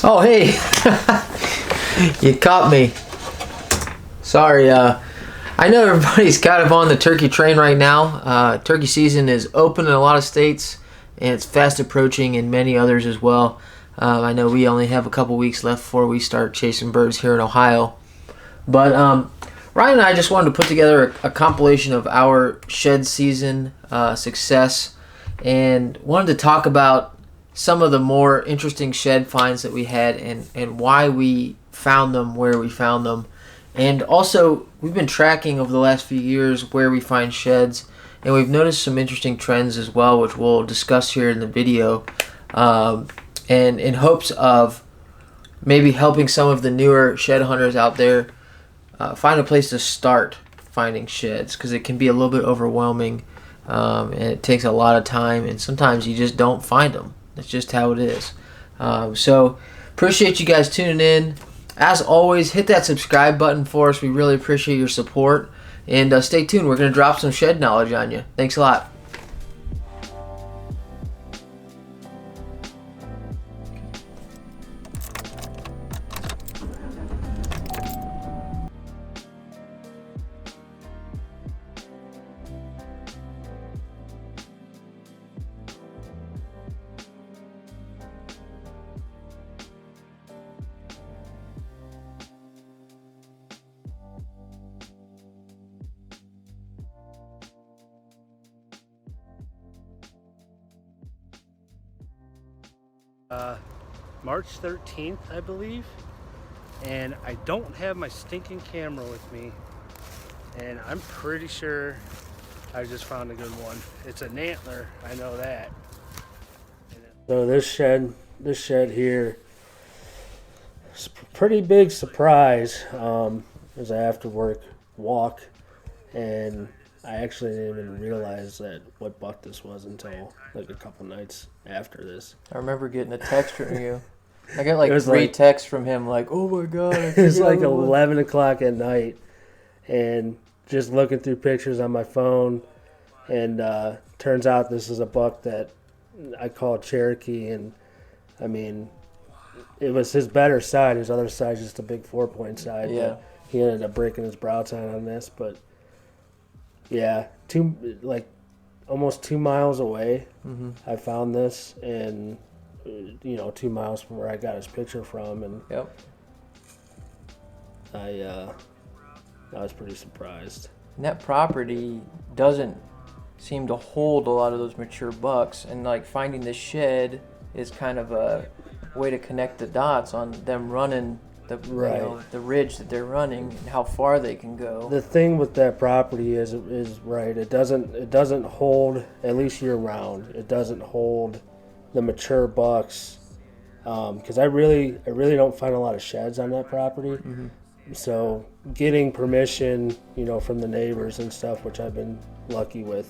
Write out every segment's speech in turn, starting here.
Oh, hey. You caught me. Sorry. I know everybody's kind of on the turkey train right now. Turkey season is open in a lot of states, and it's fast approaching in many others as well. I know we only have a couple weeks left before we start chasing birds here in Ohio. But Ryan and I just wanted to put together a compilation of our shed season success, and wanted to talk about some of the more interesting shed finds that we had, and why we found them where we found them. And also, we've been tracking over the last few years where we find sheds, and we've noticed some interesting trends as well, which we'll discuss here in the video, and in hopes of maybe helping some of the newer shed hunters out there find a place to start finding sheds, because it can be a little bit overwhelming, and it takes a lot of time, and sometimes you just don't find them. That's just how it is. So appreciate you guys tuning in. As always, hit that subscribe button for us. We really appreciate your support. And stay tuned. We're going to drop some shed knowledge on you. Thanks a lot. March 13th, I believe, and I don't have my stinking camera with me, and I'm pretty sure I just found a good one. It's an antler, I know that. So this shed here is a pretty big surprise. It was an after work walk, and I actually didn't even realize what buck this was until like a couple nights after this. I remember getting a text from you. I got like three texts from him like, oh my God. It was like 11 o'clock at night, and just looking through pictures on my phone, and turns out this is a buck that I call Cherokee, and I mean, it was his better side. His other side's just a big 4-point side. Yeah. He ended up breaking his brow tine on this, but yeah, almost 2 miles away, I found this, and 2 miles from where I got his picture from, and yep. I was pretty surprised. And that property doesn't seem to hold a lot of those mature bucks, and like finding this shed is kind of a way to connect the dots on them running the the ridge that they're running and how far they can go. The thing with that property is right. It doesn't hold, at least year round. It doesn't hold the mature bucks, because I really don't find a lot of sheds on that property. So getting permission, from the neighbors and stuff, which I've been lucky with,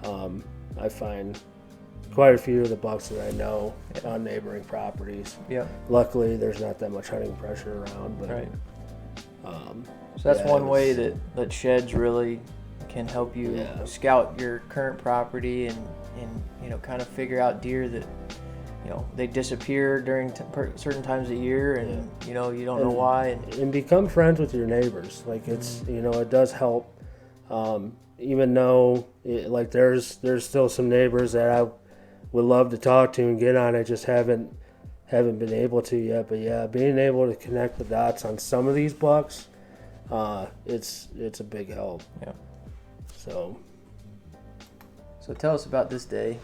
I find quite a few of the bucks that I know on neighboring properties. Yeah. Luckily, there's not that much hunting pressure around. But, right. So that's one way that sheds really can help you scout your current property and kind of figure out deer that they disappear during certain times of year, and you don't know why, and become friends with your neighbors. Like it's it does help. Even though there's still some neighbors that I would love to talk to and get on, I just haven't been able to yet. But yeah, being able to connect the dots on some of these bucks, it's a big help. Yeah. So tell us about this day.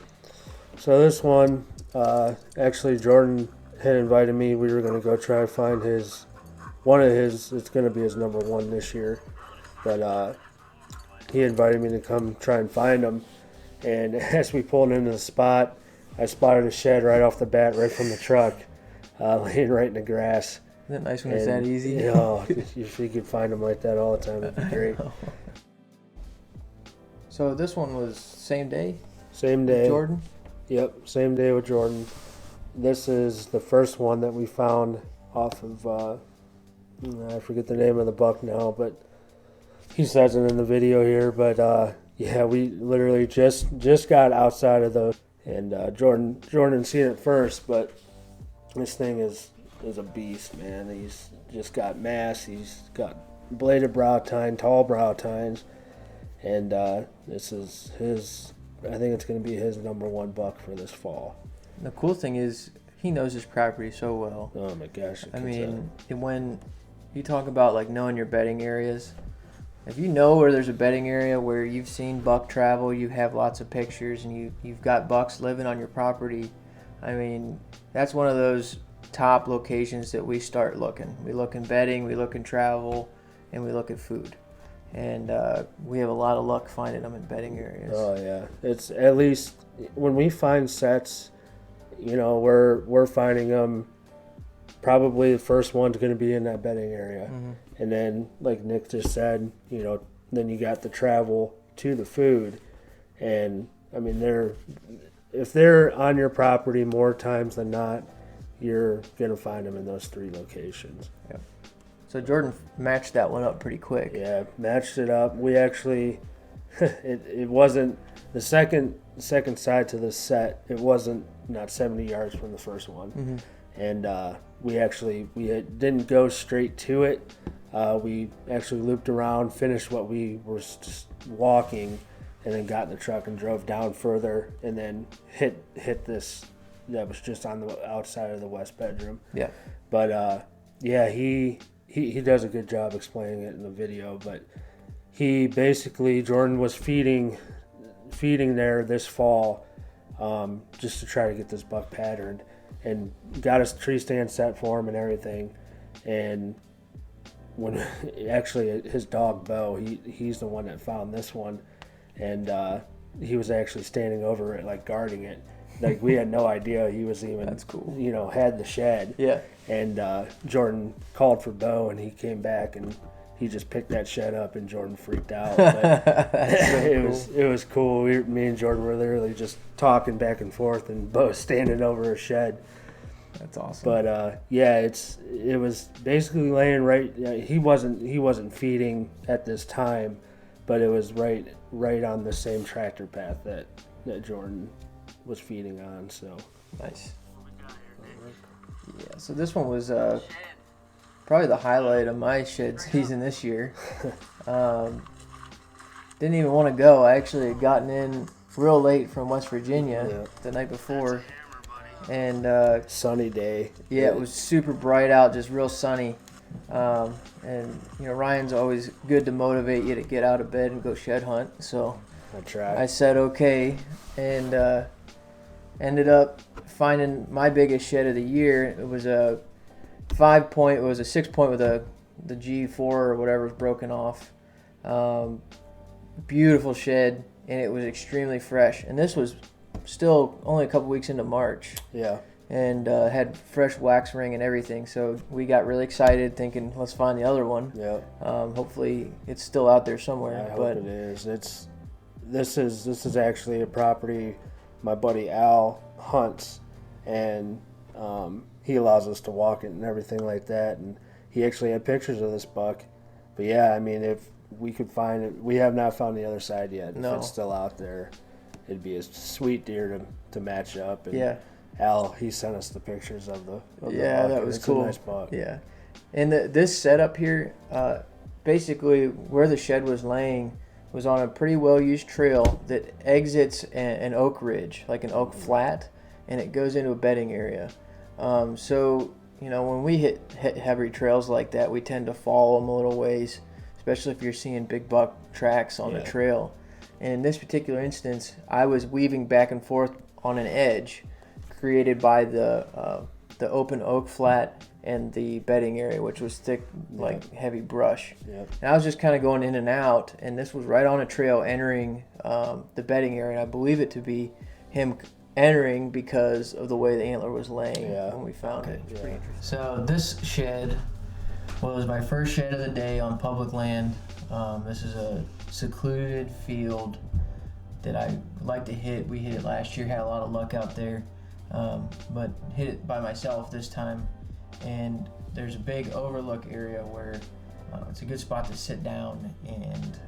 So this one, actually Jordan had invited me. We were going to go try and find it's going to be his number one this year. But he invited me to come try and find him. And as we pulled into the spot, I spotted a shed right off the bat, right from the truck, laying right in the grass. Isn't it nice when it's that easy? If you could find them like that all the time, it'd be great. So this one was same day? Same day. With Jordan? Yep, same day with Jordan. This is the first one that we found off of, I forget the name of the buck now, but he says it in the video here. But yeah, we literally just got outside of And Jordan seen it first, but this thing is a beast, man. He's just got mass. He's got bladed brow tine, tall brow tines, and this is his. I think it's going to be his #1 buck for this fall. The cool thing is he knows his property so well. Oh my gosh! I mean, when you talk about like knowing your bedding areas, if you know where there's a bedding area where you've seen buck travel, you have lots of pictures, and you've got bucks living on your property, I mean, that's one of those top locations that we start looking. We look in bedding, we look in travel, and we look at food. And we have a lot of luck finding them in bedding areas. Oh yeah, it's at least when we find sets, you know, we're finding them. Probably the first one's going to be in that bedding area, and then like Nick just said, you know, then you got the travel to the food, and I mean if they're on your property more times than not, you're going to find them in those 3 locations. Yep. So Jordan matched that one up pretty quick. Yeah, matched it up. We actually, it wasn't the second side to the set. It wasn't not 70 yards from the first one, and we didn't go straight to it. We actually looped around, finished what we were just walking, and then got in the truck and drove down further, and then hit this that was just on the outside of the west bedroom. Yeah, but yeah, he does a good job explaining it in the video. But he basically, Jordan was feeding there this fall, just to try to get this buck patterned, and got his tree stand set for him and everything. And when actually his dog Bo, he's the one that found this one, and he was actually standing over it, like guarding it. Like we had no idea he was even. That's cool. You know, had the shed. Yeah. And Jordan called for Bo, and he came back, and he just picked that shed up, and Jordan freaked out. But it was cool. Me and Jordan were literally just talking back and forth, and Bo standing over a shed. That's awesome. But yeah, it was basically laying right. He wasn't feeding at this time, but it was right on the same tractor path that Jordan was feeding on. So nice. Yeah. So this one was probably the highlight of my shed season this year. Didn't even want to go. I actually had gotten in real late from West Virginia the night before. And sunny day. Yeah, it was super bright out, just real sunny. And you know, Ryan's always good to motivate you to get out of bed and go shed hunt. So I said okay, and ended up finding my biggest shed of the year. It was a 5-point. It was a 6-point with the G4 or whatever was broken off. Beautiful shed, and it was extremely fresh. And this was still only a couple weeks into March. Yeah. And had fresh wax ring and everything. So we got really excited, thinking, let's find the other one. Yeah. Hopefully it's still out there somewhere. I hope it is. This is actually a property my buddy Al hunts, and he allows us to walk it and everything like that. And he actually had pictures of this buck. But yeah, I mean, if we could find it, we have not found the other side yet. No. If it's still out there, it'd be a sweet deer to match up. And yeah. Al, he sent us the pictures of the yeah, buck, that was it's cool. A nice buck. Yeah, and this setup here, basically where the shed was laying was on a pretty well-used trail that exits an oak ridge, like an oak flat, and it goes into a bedding area. So you know, when we hit heavy trails like that, we tend to follow them a little ways, especially if you're seeing big buck tracks on the trail. And in this particular instance, I was weaving back and forth on an edge created by the open oak flat and the bedding area, which was thick, like heavy brush. Yep. And I was just kind of going in and out, and this was right on a trail entering the bedding area. And I believe it to be him entering because of the way the antler was laying when we found it. It's pretty interesting. So this shed was my first shed of the day on public land. This is a secluded field that I like to hit. We hit it last year, had a lot of luck out there, but hit it by myself this time. And there's a big overlook area where it's a good spot to sit down and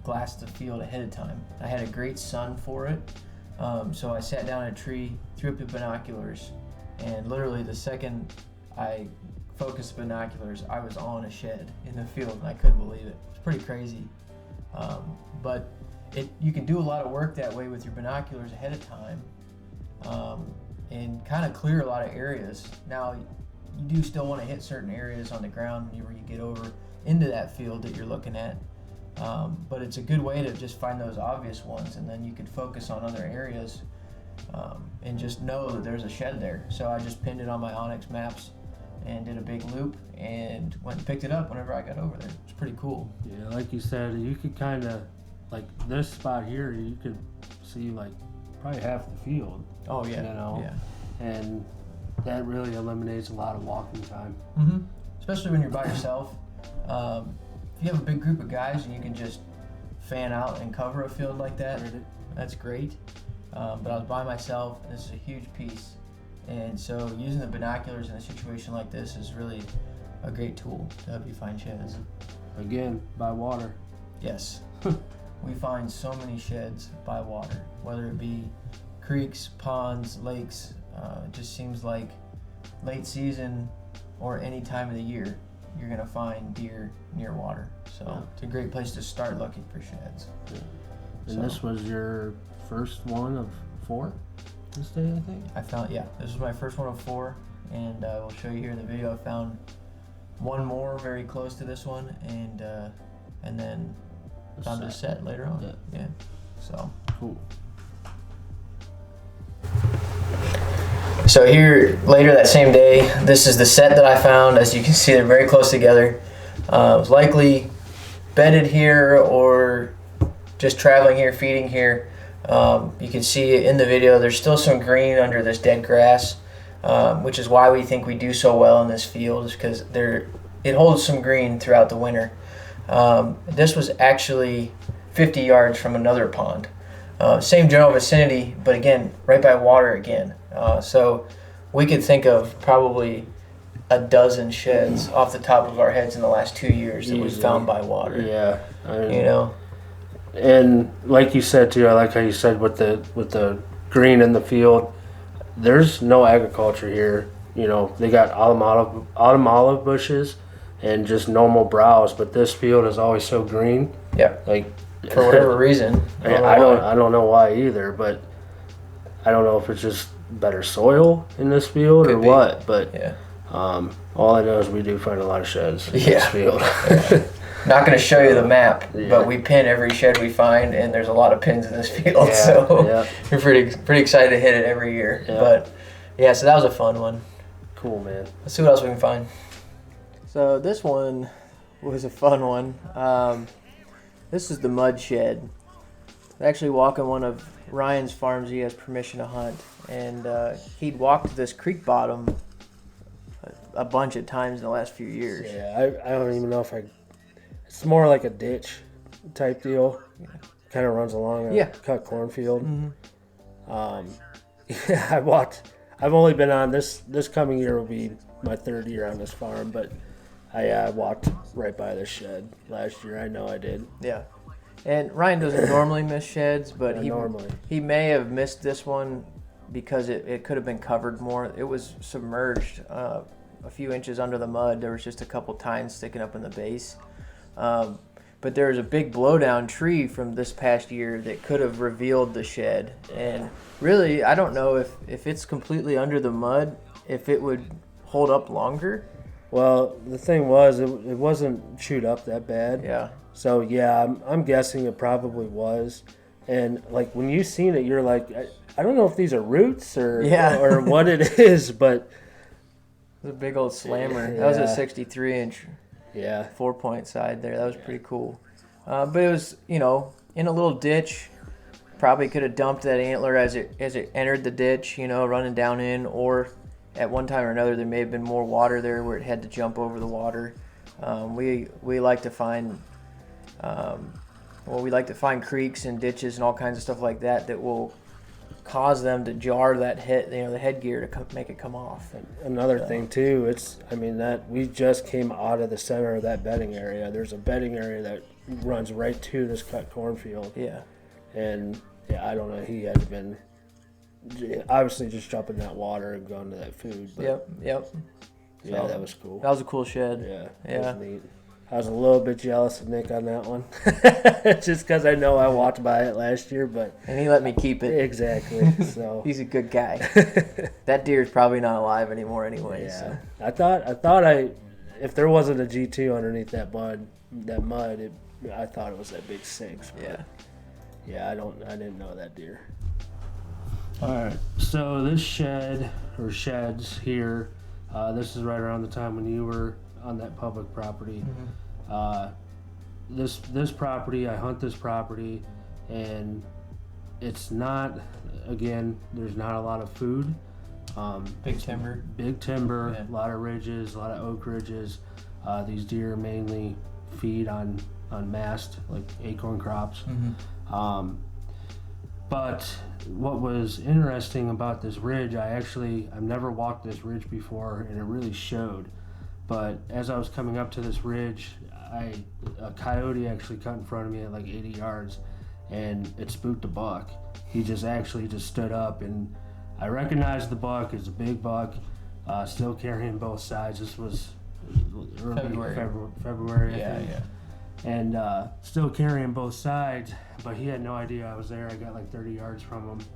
glass the field ahead of time. I had a great sun for it. So I sat down in a tree, threw up the binoculars, and literally the second I focused the binoculars, I was on a shed in the field, and I couldn't believe it. It's pretty crazy. But you can do a lot of work that way with your binoculars ahead of time, and kind of clear a lot of areas. Now, you do still want to hit certain areas on the ground where you get over into that field that you're looking at. But it's a good way to just find those obvious ones, and then you could focus on other areas and just know that there's a shed there. So I just pinned it on my Onyx maps and did a big loop and went and picked it up whenever I got over there. It's pretty cool. Yeah, like you said, you could kind of, like this spot here, you could see like probably half the field. Oh yeah, you know, yeah. And that really eliminates a lot of walking time. Mm-hmm. Especially when you're by yourself. If you have a big group of guys and you can just fan out and cover a field like that, that's great. But I was by myself, and this is a huge piece. And so using the binoculars in a situation like this is really a great tool to help you find sheds. Again, by water. Yes. We find so many sheds by water, whether it be creeks, ponds, lakes. It just seems like late season or any time of the year, you're going to find deer near water. So It's a great place to start looking for sheds. Yeah. And this was your first one of 4 this day, I think? This was my first one of 4, and we'll show you here in the video. I found one more very close to this one, and then found a set later on. Yeah. So cool. So here, later that same day, this is the set that I found. As you can see, they're very close together. It was likely bedded here or just traveling here, feeding here. You can see in the video, there's still some green under this dead grass, which is why we think we do so well in this field, is because it holds some green throughout the winter. This was actually 50 yards from another pond. Same general vicinity, but again, right by water again. So we could think of probably a dozen sheds off the top of our heads in the last 2 years that we've found by water. Yeah. You know? And like you said too, I like how you said with the green in the field, there's no agriculture here. You know, they got autumn olive bushes and just normal browse, but this field is always so green. Yeah. Like, for whatever reason. I don't know why either, but I don't know if it's just better soil in this field or what, but all I know is we do find a lot of sheds in this field. Not going to show you the map, but we pin every shed we find, and there's a lot of pins in this field, we're pretty excited to hit it every year. But so that was a fun one. Cool, man. Let's see what else we can find. So this one was a fun one. This is the mud shed. Actually walking one of Ryan's farms he has permission to hunt, and he'd walked this creek bottom a bunch of times in the last few years. Yeah, I don't even know if it's more like a ditch type deal. Kind of runs along a cut cornfield. I've only been on this coming year will be my 3rd year on this farm, but I walked right by this shed last year. I know I did. Yeah. And Ryan doesn't normally miss sheds, but he may have missed this one because it could have been covered more. It was submerged a few inches under the mud. There was just a couple tines sticking up in the base. But there was a big blowdown tree from this past year that could have revealed the shed. And really, I don't know if it's completely under the mud, if it would hold up longer. Well, the thing was, it wasn't chewed up that bad. Yeah. So, I'm guessing it probably was. And, like, when you seen it, you're like, I don't know if these are roots or what it is, but... It was a big old slammer. That was a 63-inch 4-point side there. That was pretty cool. But it was, in a little ditch. Probably could have dumped that antler as it entered the ditch, running down in, or... At one time or another, there may have been more water there where it had to jump over the water. We like to find, creeks and ditches and all kinds of stuff like that will cause them to jar that the headgear to make it come off. Another thing too, that we just came out of the center of that bedding area. There's a bedding area that runs right to this cut cornfield. Yeah. And I don't know. He had been obviously just jumping in that water and going to that food. But Yep. Yeah, So, that was cool. That was a cool shed. Yeah, it was neat. I was a little bit jealous of Nick on that one, just because I know I walked by it last year, but And he let me keep it. exactly. So He's a good guy. That deer's probably not alive anymore, anyway. yeah, So. I thought if there wasn't a G2 underneath that mud, I thought it was that big 6. Yeah. Yeah, I didn't know that deer. All right, so this shed or sheds here, this is right around the time when you were on that public property. This property, I hunt this property, and it's not, again, there's not a lot of food. Big timber. A lot of ridges, a lot of oak ridges. These deer mainly feed on mast, like acorn crops. But what was interesting about this ridge, I've never walked this ridge before, and it really showed. But as I was coming up to this ridge, a coyote actually cut in front of me at like 80 yards, and it spooked a buck. He just stood up, and I recognized the buck as a big buck, still carrying both sides. This was early February, I think. Yeah. And still carrying both sides, but he had no idea I was there. I got like 30 yards from him,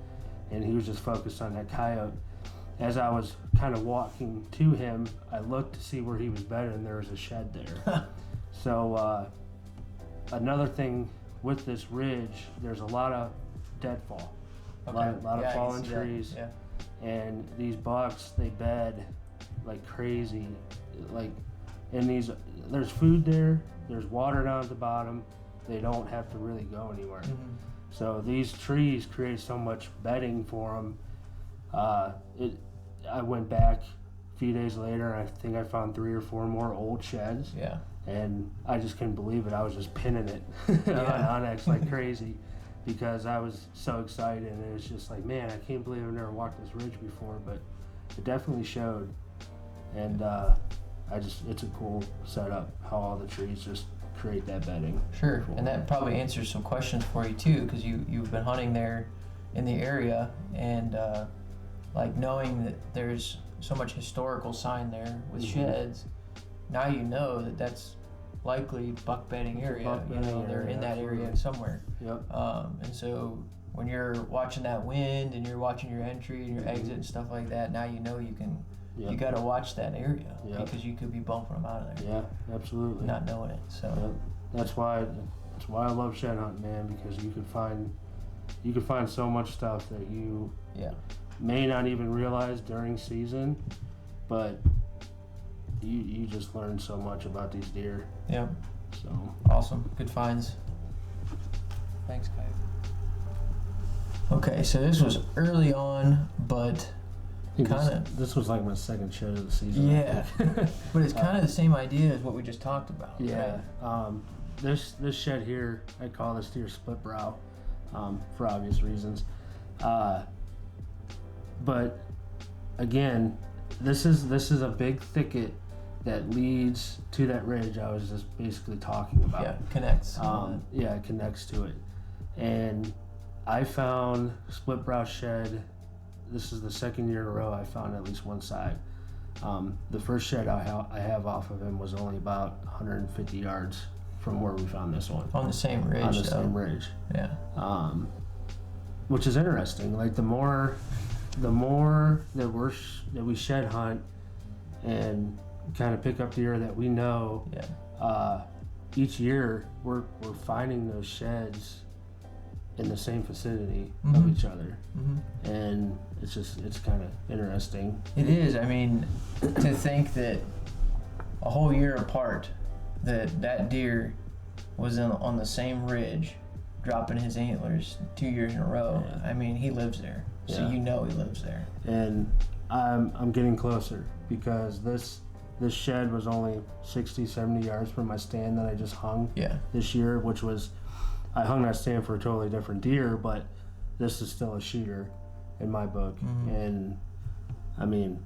and he was just focused on that coyote. As I was kind of walking to him, I looked to see where he was bedded, and there was a shed there. So another thing with this ridge, there's a lot of deadfall, a lot of fallen trees, and these bucks, they bed like crazy. Like there's food there, there's water down at the bottom. They don't have to really go anywhere. So these trees create so much bedding for them. I went back a few days later, and I think I found 3 or 4 more old sheds. Yeah. And I just couldn't believe it. I was just pinning it on Onyx like crazy, because I was so excited, and it was just like, man, I can't believe I've never walked this ridge before, but it definitely showed. And it's a cool setup how all the trees just create that bedding. Sure, and that probably answers some questions for you too, because you've been hunting there in the area, and like knowing that there's so much historical sign there with sheds, now you know that that's likely buck bedding area. They're in that area somewhere. Yep. And so when you're watching that wind and you're watching your entry and your exit and stuff like that, now you know you can. You got to watch that area because you could be bumping them out of there. Yeah, absolutely. Not knowing it. So that's why I love shed hunting, man, because you could find so much stuff that you may not even realize during season, but you just learn so much about these deer. Yeah. So awesome. Good finds. Thanks, Kai. Okay, so this was early on, but this was like my second shed of the season. Yeah, but it's kind of the same idea as what we just talked about. Yeah. Right? This shed here, I call this deer split brow, for obvious reasons. But again, this is a big thicket that leads to that ridge I was just basically talking about. Yeah, connects. It connects to it. And I found split brow shed. This is the second year in a row I found at least one side. The first shed I have off of him was only about 150 yards from where we found this one. On the same ridge. On the same ridge. Yeah. Which is interesting. Like the more that we shed hunt and kind of pick up deer that we know. Yeah. Each year we're finding those sheds in the same vicinity of each other, and it's kind of interesting. It is. I mean, to think that a whole year apart, that deer was on the same ridge, dropping his antlers 2 years in a row. Yeah. I mean, he lives there, so you know he lives there. And I'm getting closer, because this shed was only 60, 70 yards from my stand that I just hung this year, which was, I hung that stand for a totally different deer, but this is still a shooter in my book. And I mean,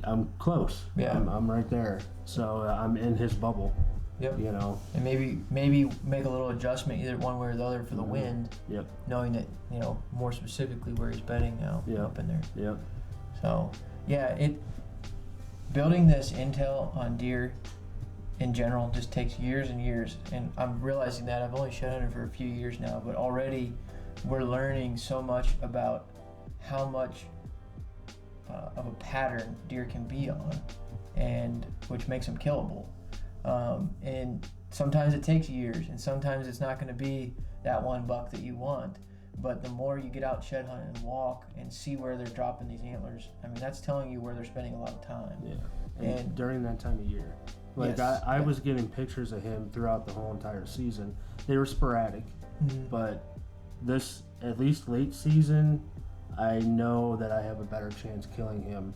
I'm close. Yeah. I'm right there. So I'm in his bubble. Yep. You know. And maybe make a little adjustment either one way or the other for the wind. Yep. Knowing that, you know, more specifically where he's bedding now up in there. Yep. So yeah, building this intel on deer in general just takes years and years, and I'm realizing that I've only shed hunted for a few years now, but already we're learning so much about how much of a pattern deer can be on, and which makes them killable. And sometimes it takes years, and sometimes it's not going to be that one buck that you want. But the more you get out shed hunt and walk and see where they're dropping these antlers, I mean, that's telling you where they're spending a lot of time. Yeah. And during that time of year. Like, yes, I was getting pictures of him throughout the whole entire season. They were sporadic, but this, at least late season, I know that I have a better chance killing him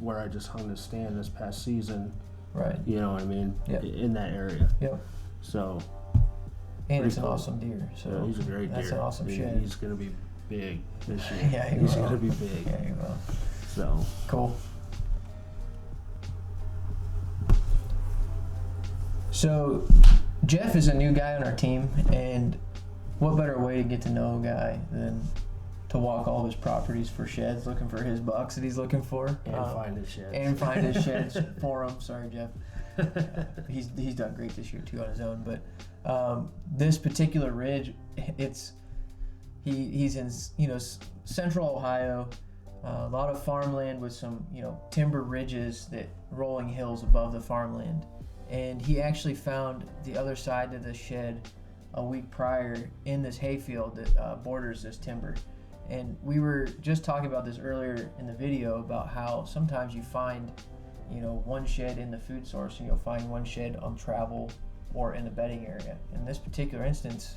where I just hung the stand this past season. Right. You know what I mean? Yep. In that area. Yep. So. And it's an awesome deer. So yeah, he's a great deer. That's an awesome shed. He's going to be big this year. Yeah, he's going to be big. Yeah, he will. So. Cool. So, Jeff is a new guy on our team, and what better way to get to know a guy than to walk all of his properties for sheds, looking for his bucks that he's looking for. And find his sheds. And find his sheds for him. Sorry, Jeff. He's done great this year, too, on his own. But this particular ridge, he's in, central Ohio, a lot of farmland with some, timber ridges, that rolling hills above the farmland. And he actually found the other side of the shed a week prior in this hayfield that borders this timber. And we were just talking about this earlier in the video about how sometimes you find, one shed in the food source, and you'll find one shed on travel or in the bedding area. In this particular instance,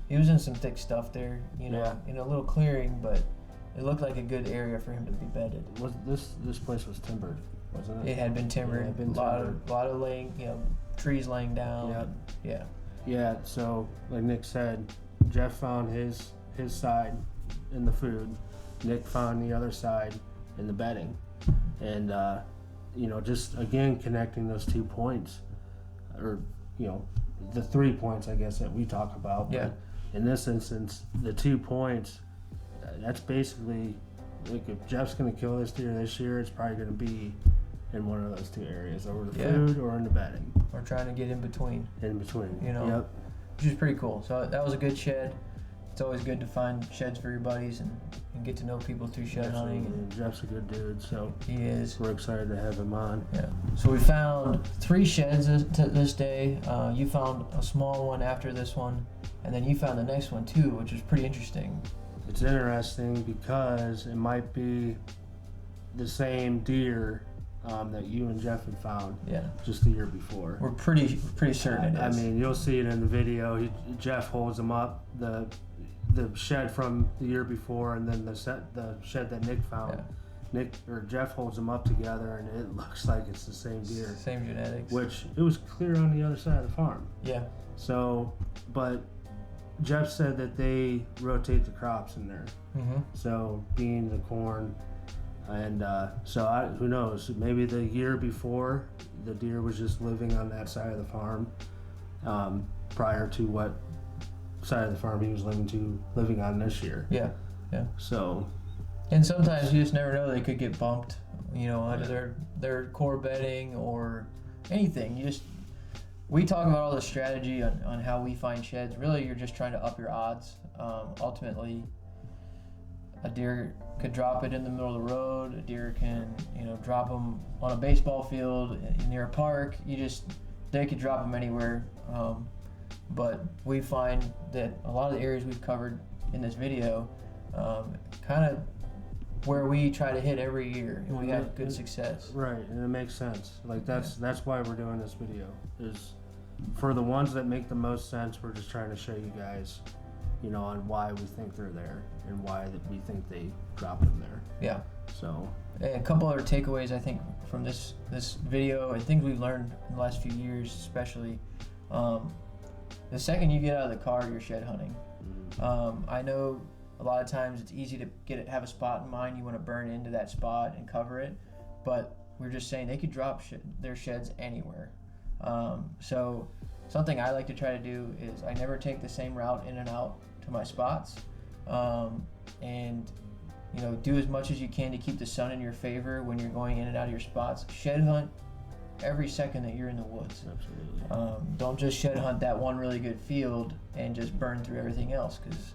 he was in some thick stuff there, in a little clearing, but it looked like a good area for him to be bedded. Was this place was timbered, wasn't it? It had been timbered. Yeah, it had been a lot of laying, trees laying down. Yep. Yeah. Yeah. So like Nick said, Jeff found his side in the food. Nick found the other side in the bedding, and just again connecting those 2 points, or the 3 points, I guess, that we talk about. Yeah. But in this instance, the 2 points. That's basically, like, if Jeff's going to kill this deer this year, it's probably going to be in one of those two areas, over the food or in the bedding. We're trying to get in between. In between. Yep. Which is pretty cool. So that was a good shed. It's always good to find sheds for your buddies and get to know people through shed hunting. And Jeff's a good dude, so he is. We're excited to have him on. Yeah. So we found 3 sheds this day. You found a small one after this one, and then you found the next one too, which is pretty interesting. It's interesting because it might be the same deer that you and Jeff had found just the year before. We're pretty certain it is. I mean, you'll see it in the video. Jeff holds them up, the shed from the year before, and then the shed that Nick found. Yeah. Jeff holds them up together, and it looks like it's the same deer. Same genetics. Which, it was clear on the other side of the farm. Yeah. So, but Jeff said that they rotate the crops in there. Mm-hmm. So beans and corn, and who knows? Maybe the year before the deer was just living on that side of the farm, prior to what side of the farm he was living on this year. Yeah. So. And sometimes you just never know, they could get bumped, out of their core bedding or anything. We talk about all the strategy on how we find sheds. Really, you're just trying to up your odds. Ultimately, a deer could drop it in the middle of the road. A deer can, drop them on a baseball field near a park. They could drop them anywhere. But we find that a lot of the areas we've covered in this video, kind of where we try to hit every year, and we have good success. Right, and it makes sense. Like that's why we're doing this video. Is for the ones that make the most sense, we're just trying to show you guys, on why we think they're there and why that we think they dropped them there. Yeah. So. And a couple other takeaways I think from this video, and things we've learned in the last few years, especially. The second you get out of the car, you're shed hunting. Mm-hmm. I know a lot of times it's easy to have a spot in mind. You want to burn into that spot and cover it, but we're just saying they could drop their sheds anywhere. So something I like to try to do is I never take the same route in and out to my spots, and do as much as you can to keep the sun in your favor when you're going in and out of your spots. Shed hunt every second that you're in the woods. Absolutely. Don't just shed hunt that one really good field and just burn through everything else, because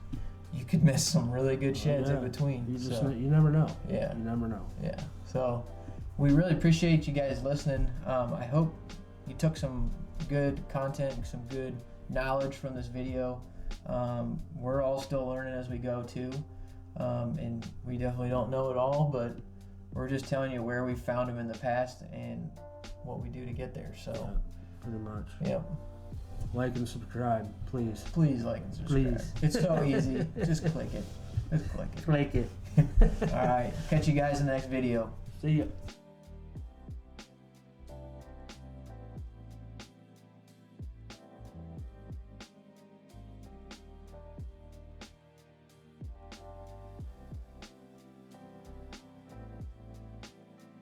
you could miss some really good sheds in between. You never know. Yeah. You never know. Yeah. So we really appreciate you guys listening. I hope you took some good content, some good knowledge from this video. We're all still learning as we go too, and we definitely don't know it all, but we're just telling you where we found them in the past and what we do to get there. So pretty much. Yeah. Like and subscribe, please. Please like and subscribe. Please. It's so easy. Just click it. Just click it. Click it. All right. Catch you guys in the next video. See ya.